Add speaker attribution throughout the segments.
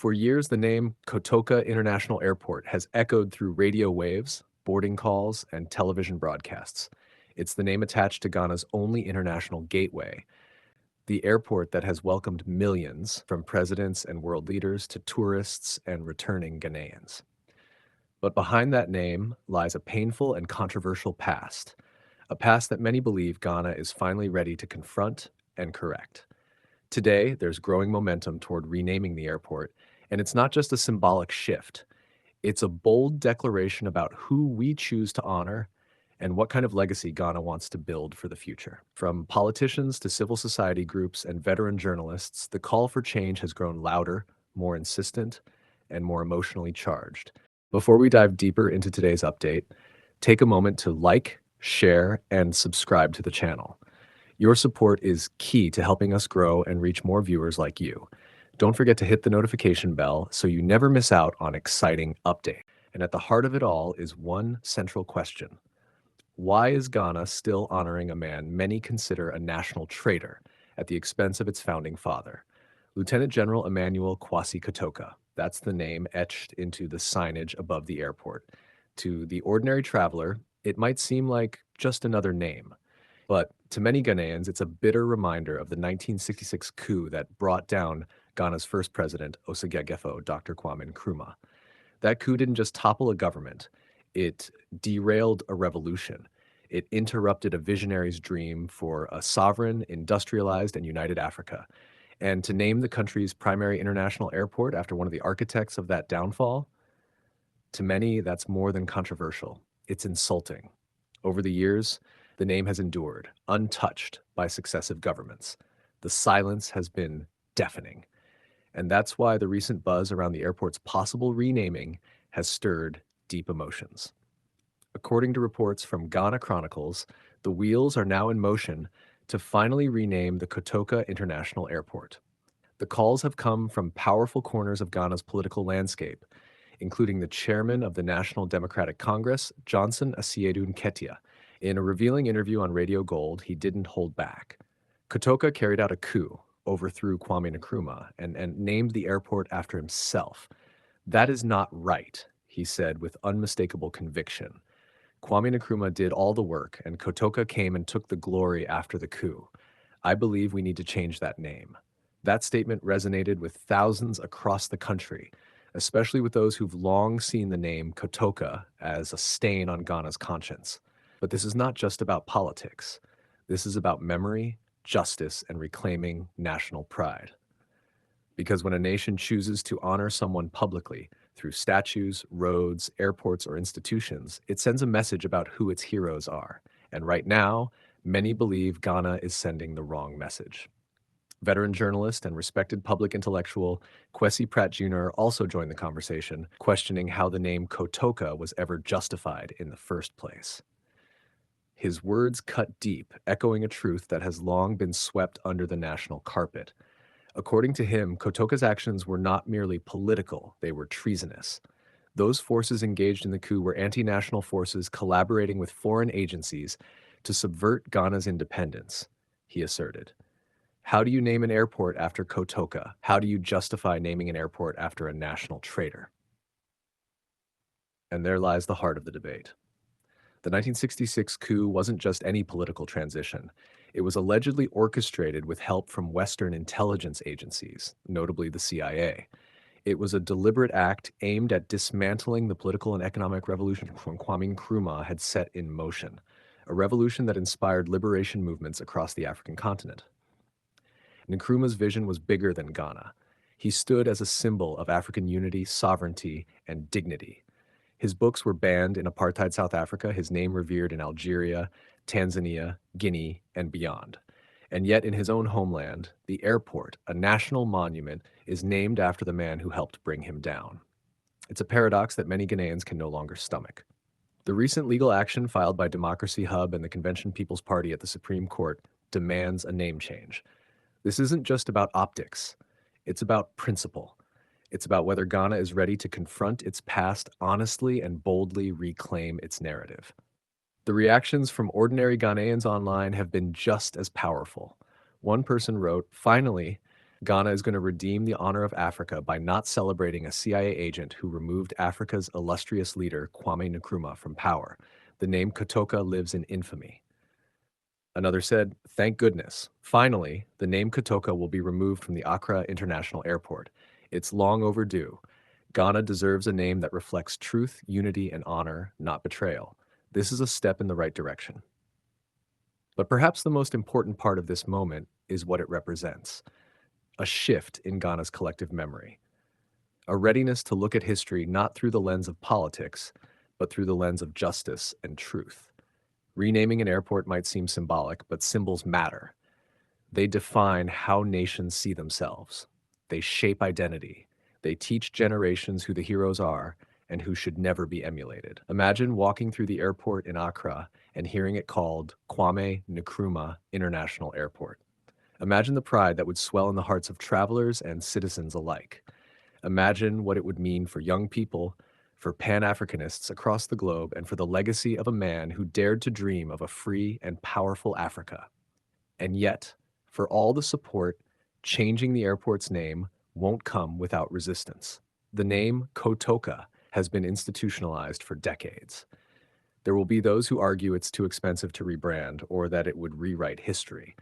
Speaker 1: For years, the name Kotoka International Airport has echoed through radio waves, boarding calls, and television broadcasts. It's the name attached to Ghana's only international gateway, the airport that has welcomed millions, from presidents and world leaders to tourists and returning Ghanaians. But behind that name lies a painful and controversial past, a past that many believe Ghana is finally ready to confront and correct. Today, there's growing momentum toward renaming the airport, and it's not just a symbolic shift. It's a bold declaration about who we choose to honor and what kind of legacy Ghana wants to build for the future. From politicians to civil society groups and veteran journalists, the call for change has grown louder, more insistent, and more emotionally charged. Before we dive deeper into today's update, take a moment to like, share, and subscribe to the channel. Your support is key to helping us grow and reach more viewers like you. Don't forget to hit the notification bell so you never miss out on exciting updates. And at the heart of it all is one central question. Why is Ghana still honoring a man many consider a national traitor at the expense of its founding father? Lieutenant General Emmanuel Kwasi Kotoka. That's the name etched into the signage above the airport. To the ordinary traveler, it might seem like just another name. But to many Ghanaians, it's a bitter reminder of the 1966 coup that brought down Ghana's first president, Osagyefo Dr. Kwame Nkrumah. That coup didn't just topple a government, it derailed a revolution. It interrupted a visionary's dream for a sovereign, industrialized, and united Africa. And to name the country's primary international airport after one of the architects of that downfall, to many, that's more than controversial. It's insulting. Over the years, the name has endured, untouched by successive governments. The silence has been deafening. And that's why the recent buzz around the airport's possible renaming has stirred deep emotions. According to reports from Ghana Chronicles, the wheels are now in motion to finally rename the Kotoka International Airport. The calls have come from powerful corners of Ghana's political landscape, including the chairman of the National Democratic Congress, Johnson Asiedu Nketia. In a revealing interview on Radio Gold, he didn't hold back. Kotoka carried out a coup, overthrew Kwame Nkrumah, and named the airport after himself. That is not right, he said with unmistakable conviction. Kwame Nkrumah did all the work, and Kotoka came and took the glory after the coup. I believe we need to change that name. That statement resonated with thousands across the country, especially with those who've long seen the name Kotoka as a stain on Ghana's conscience. But this is not just about politics. This is about memory, justice, and reclaiming national pride. Because when a nation chooses to honor someone publicly through statues, roads, airports, or institutions, it sends a message about who its heroes are. And right now, many believe Ghana is sending the wrong message. Veteran journalist and respected public intellectual Kwesi Pratt Jr. also joined the conversation, questioning how the name Kotoka was ever justified in the first place. His words cut deep, echoing a truth that has long been swept under the national carpet. According to him, Kotoka's actions were not merely political, they were treasonous. Those forces engaged in the coup were anti-national forces collaborating with foreign agencies to subvert Ghana's independence, he asserted. How do you name an airport after Kotoka? How do you justify naming an airport after a national traitor? And there lies the heart of the debate. The 1966 coup wasn't just any political transition. It was allegedly orchestrated with help from Western intelligence agencies, notably the CIA. It was a deliberate act aimed at dismantling the political and economic revolution Kwame Nkrumah had set in motion, a revolution that inspired liberation movements across the African continent. Nkrumah's vision was bigger than Ghana. He stood as a symbol of African unity, sovereignty, and dignity. His books were banned in apartheid South Africa, his name revered in Algeria, Tanzania, Guinea, and beyond. And yet in his own homeland, the airport, a national monument, is named after the man who helped bring him down. It's a paradox that many Ghanaians can no longer stomach. The recent legal action filed by Democracy Hub and the Convention People's Party at the Supreme Court demands a name change. This isn't just about optics. It's about principle. It's about whether Ghana is ready to confront its past honestly and boldly reclaim its narrative. The reactions from ordinary Ghanaians online have been just as powerful. One person wrote, "Finally, Ghana is going to redeem the honor of Africa by not celebrating a CIA agent who removed Africa's illustrious leader, Kwame Nkrumah, from power. The name Kotoka lives in infamy. Another said, "Thank goodness. Finally, the name Kotoka will be removed from the Accra International Airport. It's long overdue. Ghana deserves a name that reflects truth, unity, and honor, not betrayal. This is a step in the right direction." But perhaps the most important part of this moment is what it represents: a shift in Ghana's collective memory, a readiness to look at history not through the lens of politics, but through the lens of justice and truth. Renaming an airport might seem symbolic, but symbols matter. They define how nations see themselves. They shape identity. They teach generations who the heroes are and who should never be emulated. Imagine walking through the airport in Accra and hearing it called Kwame Nkrumah International Airport. Imagine the pride that would swell in the hearts of travelers and citizens alike. Imagine what it would mean for young people, for Pan-Africanists across the globe, and for the legacy of a man who dared to dream of a free and powerful Africa. And yet, for all the support, changing the airport's name won't come without resistance. The name Kotoka has been institutionalized for decades. There will be those who argue it's too expensive to rebrand or that it would rewrite history.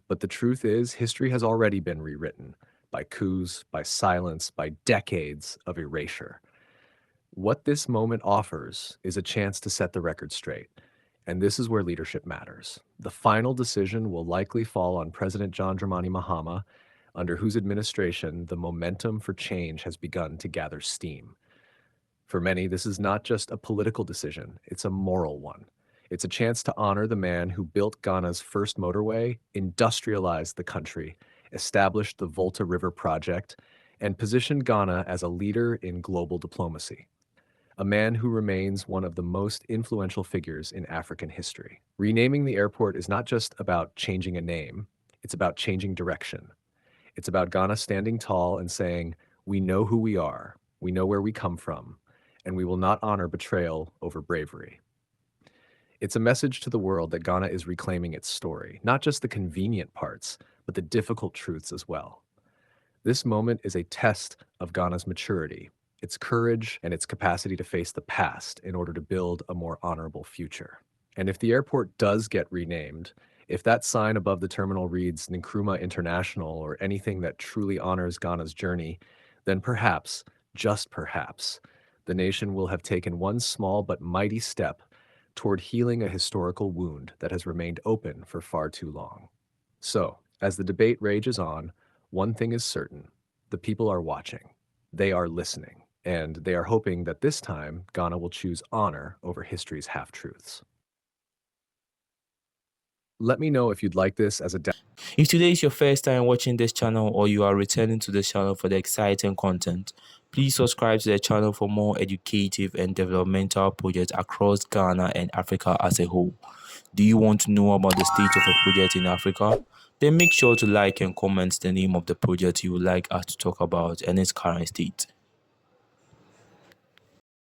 Speaker 1: But the truth is, history has already been rewritten by coups, by silence, by decades of erasure. What this moment offers is a chance to set the record straight. And this is where leadership matters. The final decision will likely fall on President John Dramani Mahama, under whose administration the momentum for change has begun to gather steam. For many, this is not just a political decision, it's a moral one. It's a chance to honor the man who built Ghana's first motorway, industrialized the country, established the Volta River Project, and positioned Ghana as a leader in global diplomacy. A man who remains one of the most influential figures in African history. Renaming the airport is not just about changing a name, it's about changing direction. It's about Ghana standing tall and saying, "We know who we are, we know where we come from, and we will not honor betrayal over bravery." It's a message to the world that Ghana is reclaiming its story, not just the convenient parts, but the difficult truths as well. This moment is a test of Ghana's maturity, its courage, and its capacity to face the past in order to build a more honorable future. And if the airport does get renamed, if that sign above the terminal reads Nkrumah International or anything that truly honors Ghana's journey, then perhaps, just perhaps, the nation will have taken one small but mighty step toward healing a historical wound that has remained open for far too long. So, as the debate rages on, one thing is certain: the people are watching, they are listening, and they are hoping that this time Ghana will choose honor over history's half-truths. Let me know if you'd like this as a
Speaker 2: If today is your first time watching this channel or you are returning to this channel for the exciting content, please subscribe to the channel for more educative and developmental projects across Ghana and Africa as a whole. Do you want to know about the state of a project in Africa? Then make sure to like and comment the name of the project you would like us to talk about and its current state.